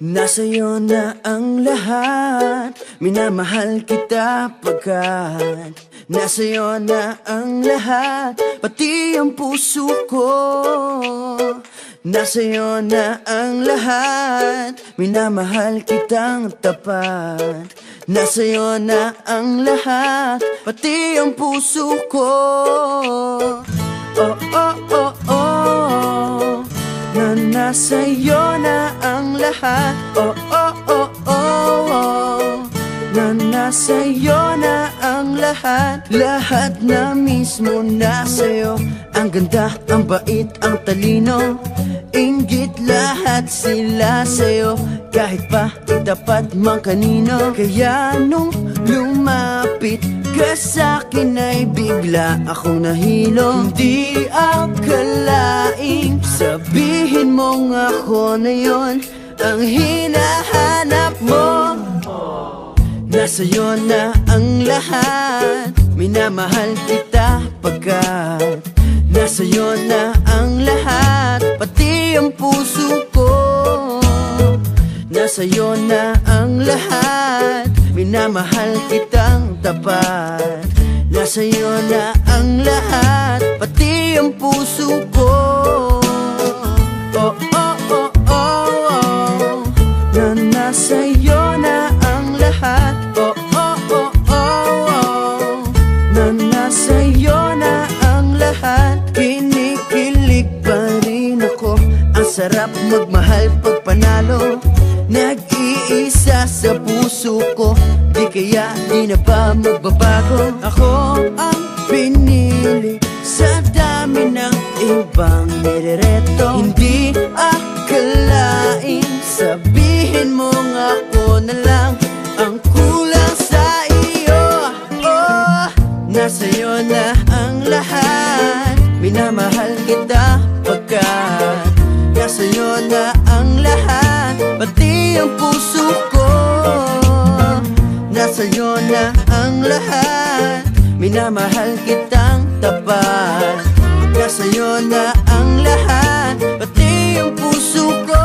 Nasa'yo na ang lahat, minamahal kita pagkat nasa'yo na ang lahat, pati ang puso ko. Nasa'yo na ang lahat, minamahal kitang tapat. Nasa'yo na ang lahat, pati ang puso ko. Oh, oh, oh, oh, na nasa'yo na ang lahat. Oh, oh, oh, oh, oh, na nasa'yo na ang lahat. Lahat na mismo nasa'yo. Ang ganda, ang bait, ang talino, inggit lahat sila sa'yo. Kahit pa itapat mang kanino. Kaya nung lumapit ka sa'kin ay bigla akong nahilo. Hindi akalaing sabihin mong ako na yon ang hinahanap mo. Nasa'yo na ang lahat, minamahal kita pagkat nasa'yo na ang lahat, pati ang puso ko. Nasa'yo na ang lahat, minamahal kitang tapat. Nasa'yo na ang lahat, pati ang puso ko. Oh, oh, oh, oh, oh, na nasa'yo na ang lahat. Oh, oh, oh, oh, oh, na nasa'yo na ang lahat. Kinikilig pa rin ako, ang sarap magmahal pag panalo. Nag-iisa sa puso ko, di kaya di na ba magbabago. Ako ang pinili sa dami ng ibang nirereto. Hindi akalain sabihin mong ako na lang ang kulang sa iyo. Oh, nasa'yo na ang lahat, minamahal kita pagkat nasa'yo na ang lahat, pati ang puso ko. Nasa'yo na ang lahat, minamahal kitang tapat. Nasa'yo na ang lahat, pati ang puso ko.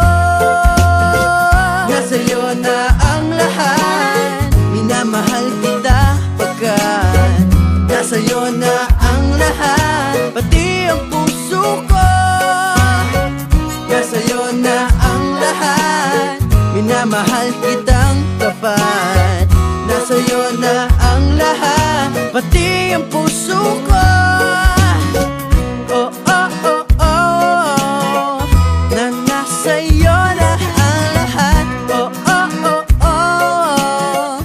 Nasa'yo na ang lahat, minamahal kita pagkat nasa'yo na ang lahat, pati ang puso ko. Nasa'yo na ang lahat, minamahal kitang tapat. Nasa'yo na ang lahat, pati ang puso ko. Oh, oh, oh, oh, na nasa'yo na ang lahat. Oh, oh, oh, oh,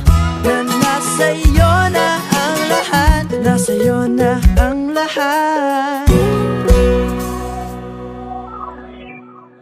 na nasa'yo na ang lahat. Nasa'yo na ang lahat.